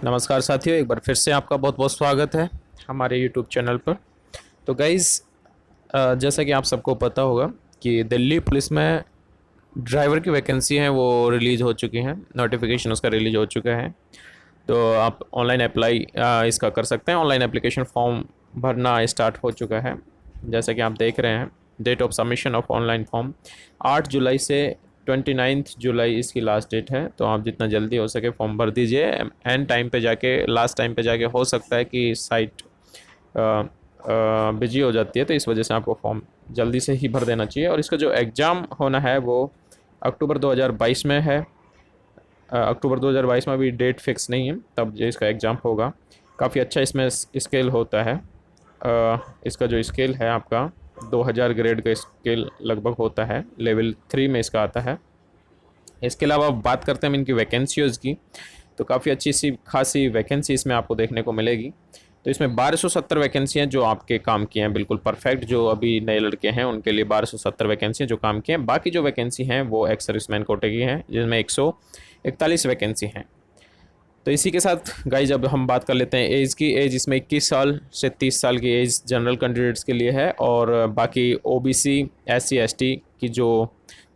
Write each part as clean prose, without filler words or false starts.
नमस्कार साथियों, एक बार फिर से आपका बहुत बहुत स्वागत है हमारे यूट्यूब चैनल पर। तो गाइज़, जैसा कि आप सबको पता होगा कि दिल्ली पुलिस में ड्राइवर की वैकेंसी हैं वो रिलीज़ हो चुकी हैं, नोटिफिकेशन उसका रिलीज हो चुका है। तो आप ऑनलाइन अप्लाई इसका कर सकते हैं। ऑनलाइन एप्लीकेशन फॉर्म भरना स्टार्ट हो चुका है। जैसा कि आप देख रहे हैं, date of submission of online form 8 जुलाई से 29 जुलाई इसकी लास्ट डेट है। तो आप जितना जल्दी हो सके फॉर्म भर दीजिए। एंड टाइम पे जाके, लास्ट टाइम पे जाके हो सकता है कि साइट बिजी हो जाती है, तो इस वजह से आपको फॉर्म जल्दी से ही भर देना चाहिए। और इसका जो एग्ज़ाम होना है वो अक्टूबर 2022 में है। अक्टूबर 2022 में अभी डेट फिक्स नहीं है, तब जो इसका एग्ज़ाम होगा। काफ़ी अच्छा इसमें स्केल होता है। इसका जो स्केल है आपका 2000 ग्रेड का स्केल लगभग होता है, लेवल 3 में इसका आता है। इसके अलावा बात करते हैं हम इनकी वैकेंसीज़ की, तो काफ़ी अच्छी सी खासी वैकेंसी इसमें आपको देखने को मिलेगी। तो इसमें 1270 वैकेंसी हैं जो आपके काम की हैं, बिल्कुल परफेक्ट। जो अभी नए लड़के हैं उनके लिए 1270 वैकेंसी हैं जो काम की हैं। बाकी जो वैकेंसी हैं वो एक्स सर्विसमैन कोटे की हैं, जिसमें 141 वैकेंसी हैं। तो इसी के साथ गाइज अब हम बात कर लेते हैं एज की। एज इसमें 21 साल से 30 साल की एज जनरल कैंडिडेट्स के लिए है। और बाकी ओबीसी, एससी, एसटी की जो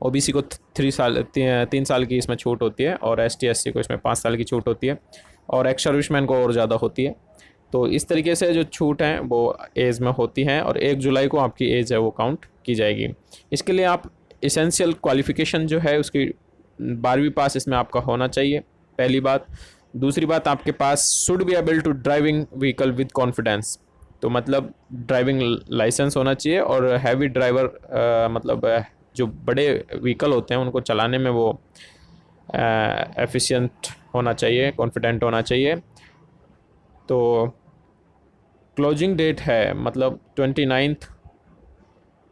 ओबीसी को 3 साल की इसमें छूट होती है, और एसटी एससी को इसमें 5 साल की छूट होती है, और एक्स सर्विसमैन को और ज़्यादा होती है। तो इस तरीके से जो छूट हैं वो एज में होती हैं, और 1 जुलाई को आपकी एज है वो काउंट की जाएगी। इसके लिए आप इसेंशियल क्वालिफिकेशन जो है उसकी 12वीं पास इसमें आपका होना चाहिए, पहली बात। दूसरी बात, आपके पास should be able to driving vehicle with confidence. तो मतलब ड्राइविंग लाइसेंस होना चाहिए, और हैवी ड्राइवर मतलब जो बड़े व्हीकल होते हैं उनको चलाने में वो एफिशिएंट होना चाहिए, कॉन्फिडेंट होना चाहिए। तो क्लोजिंग डेट है मतलब 29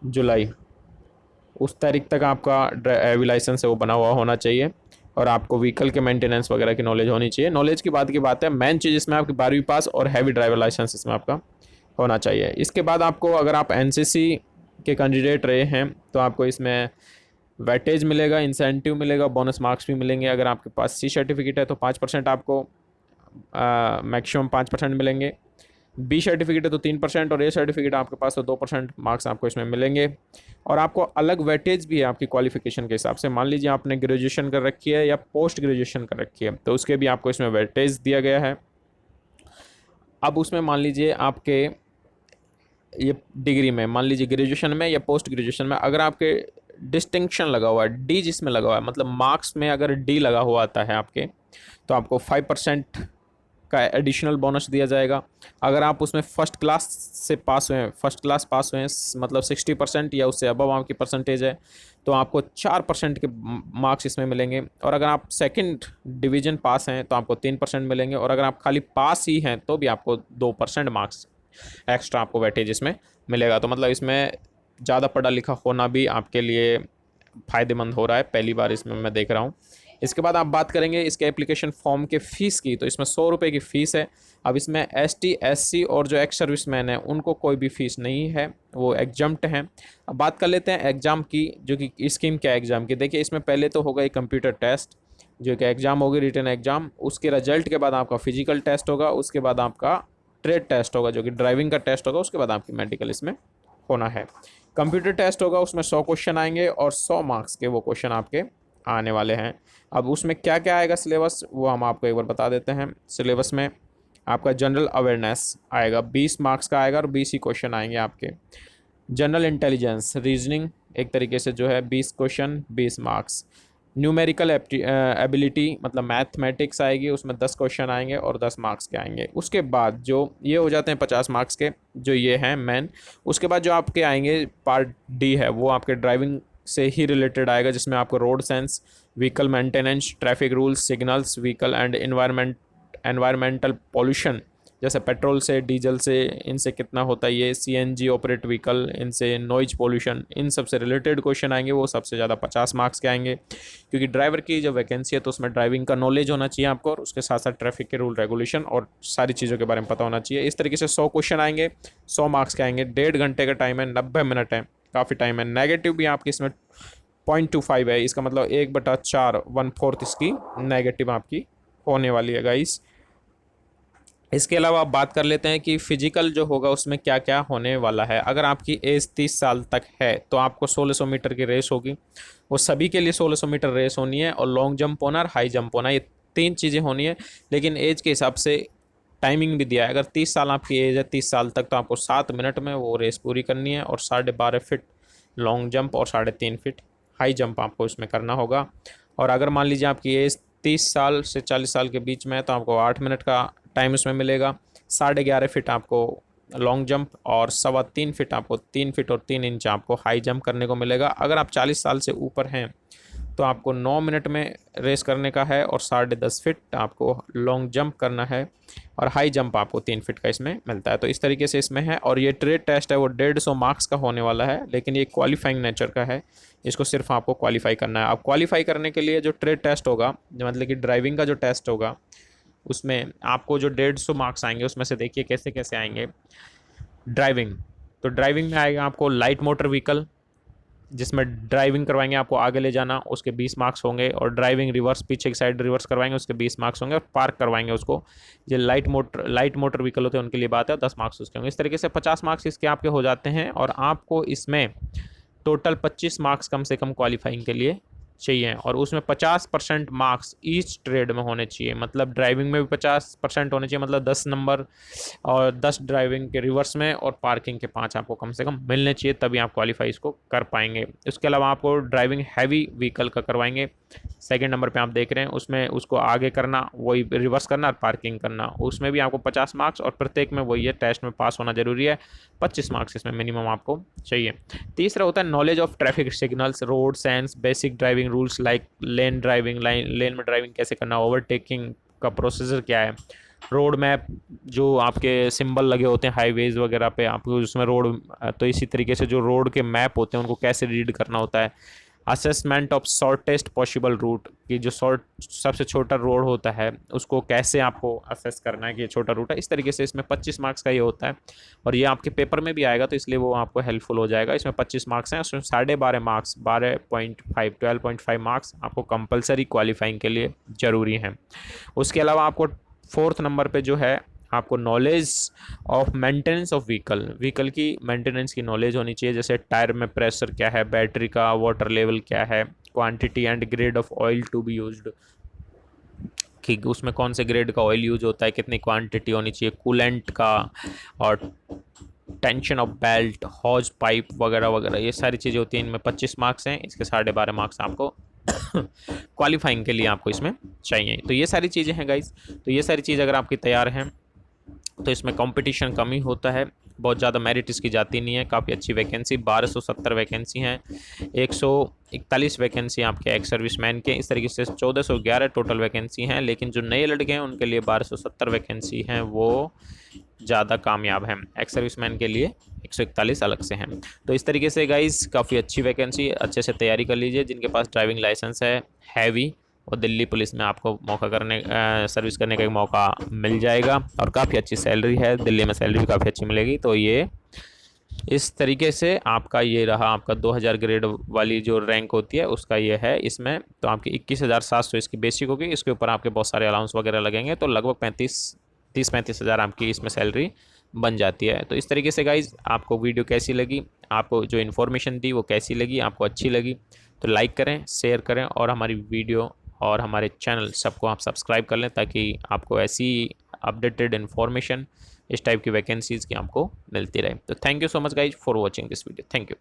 जुलाई, उस तारीख तक आपका हैवी लाइसेंस है वो बना हुआ होना चाहिए, और आपको व्हीकल के मेंटेनेंस वगैरह की नॉलेज होनी चाहिए। नॉलेज की बात है, मेन चीज़ इसमें आपकी 12वीं पास और हैवी ड्राइवर लाइसेंस इसमें आपका होना चाहिए। इसके बाद आपको, अगर आप एनसीसी के कैंडिडेट रहे हैं तो आपको इसमें वेटेज मिलेगा, इंसेंटिव मिलेगा, बोनस मार्क्स भी मिलेंगे। अगर आपके पास सी सर्टिफिकेट है तो 5% आपको मैक्सिमम 5% मिलेंगे। बी सर्टिफिकेट है तो 3%, और ए सर्टिफिकेट आपके पास तो 2% मार्क्स आपको इसमें मिलेंगे। और आपको अलग वेटेज भी है आपकी क्वालिफिकेशन के हिसाब से। मान लीजिए आपने ग्रेजुएशन कर रखी है या पोस्ट ग्रेजुएशन कर रखी है, तो उसके भी आपको इसमें वेटेज दिया गया है। अब उसमें मान लीजिए आपके ये डिग्री में, मान लीजिए ग्रेजुएशन में या पोस्ट ग्रेजुएशन में, अगर आपके डिस्टिंक्शन लगा हुआ है, डी जिसमें लगा हुआ है, मतलब मार्क्स में अगर डी लगा हुआ आता है आपके, तो आपको 5% का एडिशनल बोनस दिया जाएगा। अगर आप उसमें फर्स्ट क्लास से पास हुए हैं, फर्स्ट क्लास पास हुए हैं, मतलब 60% या उससे अबव आपकी परसेंटेज है, तो आपको 4% के मार्क्स इसमें मिलेंगे। और अगर आप सेकंड डिवीजन पास हैं तो आपको 3% मिलेंगे, और अगर आप खाली पास ही हैं तो भी आपको 2% मार्क्स एक्स्ट्रा आपको वेटेज इसमें मिलेगा। तो मतलब इसमें ज़्यादा पढ़ा लिखा होना भी आपके लिए फ़ायदेमंद हो रहा है, पहली बार इसमें मैं देख रहा हूँ। इसके बाद आप बात करेंगे इसके एप्लीकेशन फॉर्म के फ़ीस की, तो इसमें 100 रुपये की फ़ीस है। अब इसमें एसटी, एससी और जो एक्स सर्विसमैन है उनको कोई भी फ़ीस नहीं है, वो एग्जम्प्ट हैं। अब बात कर लेते हैं एग्ज़ाम की, जो कि स्कीम क्या है एग्ज़ाम की। देखिए, इसमें पहले तो होगा एक कंप्यूटर टेस्ट, जो कि एग्ज़ाम होगी, रिटन एग्ज़ाम। उसके रिजल्ट के बाद आपका फिजिकल टेस्ट होगा, उसके बाद आपका ट्रेड टेस्ट होगा जो कि ड्राइविंग का टेस्ट होगा, उसके बाद आपकी मेडिकल इसमें होना है। कंप्यूटर टेस्ट होगा, उसमें 100 क्वेश्चन आएंगे, और 100 मार्क्स के वो क्वेश्चन आपके आने वाले हैं। अब उसमें क्या क्या आएगा सिलेबस, वो हम आपको एक बार बता देते हैं। सिलेबस में आपका जनरल अवेयरनेस आएगा, 20 मार्क्स का आएगा, और 20 ही क्वेश्चन आएंगे आपके। जनरल इंटेलिजेंस, रीजनिंग एक तरीके से जो है 20 क्वेश्चन, 20 मार्क्स। न्यूमेरिकल एबिलिटी मतलब मैथमेटिक्स आएगी, उसमें 10 क्वेश्चन आएंगे और 10 मार्क्स के आएंगे। उसके बाद जो ये हो जाते हैं 50 मार्क्स के, जो ये हैं मेन। उसके बाद जो आपके आएंगे पार्ट डी है, वो आपके ड्राइविंग से ही रिलेटेड आएगा, जिसमें आपको road sense, vehicle maintenance, traffic rules, signals, vehicle and environmental pollution, जैसे पेट्रोल से, डीजल से, इनसे कितना होता है ये, सीएनजी ऑपरेट व्हीकल, इनसे नॉइज पोल्यूशन, इन सब से रिलेटेड क्वेश्चन आएंगे। वो सबसे ज़्यादा 50 मार्क्स के आएंगे, क्योंकि ड्राइवर की जो वैकेंसी है तो उसमें ड्राइविंग का नॉलेज होना चाहिए आपको, और उसके साथ साथ ट्रैफिक के रूल रेगुलेशन और सारी चीज़ों के बारे में पता होना चाहिए। इस तरीके से 100 क्वेश्चन आएंगे, 100 मार्क्स के आएंगे। 1.5 घंटे का टाइम है, 90 मिनट है, काफ़ी टाइम है। नेगेटिव भी आपकी इसमें 0.25 है, इसका मतलब 1/4, 1/4 इसकी नेगेटिव आपकी होने वाली है गाइस। इसके अलावा आप बात कर लेते हैं कि फिजिकल जो होगा उसमें क्या क्या होने वाला है। अगर आपकी एज 30 साल तक है तो आपको 1600 मीटर की रेस होगी, वो सभी के लिए 1600 मीटर रेस होनी है, और लॉन्ग जंप होना और हाई जंप होना, ये तीन चीज़ें होनी है। लेकिन एज के हिसाब से टाइमिंग भी दिया है। अगर 30 साल आपकी एज है, 30 साल तक, तो आपको 7 मिनट में वो रेस पूरी करनी है, और 12.5 फीट लॉन्ग जंप और 3.5 फीट हाई जंप आपको इसमें करना होगा। और अगर मान लीजिए आपकी एज 30 साल से 40 साल के बीच में है तो आपको 8 मिनट का टाइम इसमें मिलेगा। 11.5 फीट आपको लॉन्ग जंप और 3.25 फीट आपको 3 फीट और 3 इंच आपको हाई जंप करने को मिलेगा। अगर आप 40 साल से ऊपर हैं तो आपको 9 मिनट में रेस करने का है, और 10.5 फीट आपको लॉन्ग जंप करना है, और हाई जंप आपको 3 फीट का इसमें मिलता है। तो इस तरीके से इसमें है। और ये ट्रेड टेस्ट है वो 150 मार्क्स का होने वाला है, लेकिन ये क्वालिफाइंग नेचर का है, इसको सिर्फ आपको क्वालिफाई करना है। आप क्वालिफाई करने के लिए जो ट्रेड टेस्ट होगा, मतलब कि ड्राइविंग का जो टेस्ट होगा, उसमें आपको जो 150 मार्क्स आएंगे उसमें से देखिए कैसे कैसे आएंगे। ड्राइविंग, तो ड्राइविंग में आएगा आपको लाइट मोटर व्हीकल, जिसमें ड्राइविंग करवाएंगे आपको आगे ले जाना, उसके 20 मार्क्स होंगे, और ड्राइविंग रिवर्स, पीछे की साइड रिवर्स करवाएंगे, उसके 20 मार्क्स होंगे, और पार्क करवाएंगे उसको। ये लाइट मोटर व्हीकल होते हैं उनके लिए बात है, 10 मार्क्स उसके होंगे। इस तरीके से 50 मार्क्स इसके आपके हो जाते हैं, और आपको इसमें टोटल 25 मार्क्स कम से कम क्वालिफाइंग के लिए चाहिए, और उसमें 50% मार्क्स ईच ट्रेड में होने चाहिए। मतलब ड्राइविंग में भी 50% होने चाहिए, मतलब 10 नंबर, और 10 ड्राइविंग के रिवर्स में, और पार्किंग के 5 आपको कम से कम मिलने चाहिए, तभी आप क्वालिफाई इसको कर पाएंगे। इसके अलावा आपको ड्राइविंग हैवी व्हीकल का करवाएंगे, सेकंड नंबर पे आप देख रहे हैं, उसमें उसको आगे करना, वही रिवर्स करना और पार्किंग करना, उसमें भी आपको 50 मार्क्स, और प्रत्येक में वही है, टेस्ट में पास होना जरूरी है, 25 मार्क्स इसमें मिनिमम आपको चाहिए। तीसरा होता है knowledge of traffic signals, road signs, basic driving rules like lane driving, lane में ड्राइविंग कैसे करना, ओवरटेकिंग का प्रोसीजर क्या है, रोड मैप, जो आपके सिंबल लगे होते हैं हाईवेज वगैरह पे आपको उसमें रोड, तो इसी तरीके से जो रोड के मैप होते हैं उनको कैसे रीड करना होता है। Assessment of shortest possible route, कि जो सबसे छोटा रोड होता है उसको कैसे आपको असेस करना है कि ये छोटा रूट है। इस तरीके से इसमें 25 मार्क्स का ये होता है, और ये आपके पेपर में भी आएगा, तो इसलिए वो आपको हेल्पफुल हो जाएगा। इसमें 25 मार्क्स हैं, उसमें 12.5 मार्क्स, 12.5 मार्क्स आपको कंपलसरी क्वालिफाइंग के लिए ज़रूरी हैं। उसके अलावा आपको फोर्थ नंबर पे जो है, आपको knowledge of maintenance of vehicle की मेंटेनेंस की नॉलेज होनी चाहिए। जैसे टायर में प्रेशर क्या है, बैटरी का वाटर लेवल क्या है, quantity and grade of oil to be used, कि उसमें कौन से ग्रेड का ऑयल यूज होता है, कितनी क्वांटिटी होनी चाहिए, कूलेंट का, और टेंशन ऑफ बेल्ट, हॉज पाइप वगैरह वगैरह, ये सारी चीज़ें होती हैं। इनमें 25 मार्क्स हैं, इसके 12.5 मार्क्स आपको क्वालिफाइंग के लिए आपको इसमें चाहिए। तो ये सारी चीज़ें हैं गाइस। तो ये सारी चीज़ अगर आपकी तैयार हैं तो इसमें कंपटीशन कम ही होता है, बहुत ज़्यादा मेरिट इसकी जाती नहीं है। काफ़ी अच्छी वैकेंसी, 1270 वैकेंसी हैं, 141 वैकेंसी आपके एक्स सर्विसमैन के, इस तरीके से 1411 टोटल वैकेंसी हैं। लेकिन जो नए लड़के हैं उनके लिए 1270 वैकेंसी हैं, वो ज़्यादा कामयाब हैं। एक्स सर्विसमैन के लिए 141 अलग से हैं। तो इस तरीके से गाइस काफ़ी अच्छी वैकेंसी, अच्छे से तैयारी कर लीजिए। जिनके पास ड्राइविंग लाइसेंस है हैवी, और दिल्ली पुलिस में आपको सर्विस करने का एक मौका मिल जाएगा, और काफ़ी अच्छी सैलरी है, दिल्ली में सैलरी भी काफ़ी अच्छी मिलेगी। तो ये इस तरीके से आपका ये रहा, आपका 2000 ग्रेड वाली जो रैंक होती है उसका ये है इसमें। तो आपकी 21,700 इसकी बेसिक होगी, इसके ऊपर आपके बहुत सारे अलाउंस वगैरह लगेंगे, तो लगभग 35 हज़ार आपकी इसमें सैलरी बन जाती है। तो इस तरीके से गाइज आपको वीडियो कैसी लगी, आपको जो इन्फॉर्मेशन दी वो कैसी लगी, आपको अच्छी लगी तो लाइक करें, शेयर करें, और हमारी वीडियो और हमारे चैनल सबको आप सब्सक्राइब कर लें, ताकि आपको ऐसी अपडेटेड इन्फॉर्मेशन इस टाइप की वैकेंसीज़ की आपको मिलती रहे। तो thank you so much guys for watching this video. Thank you.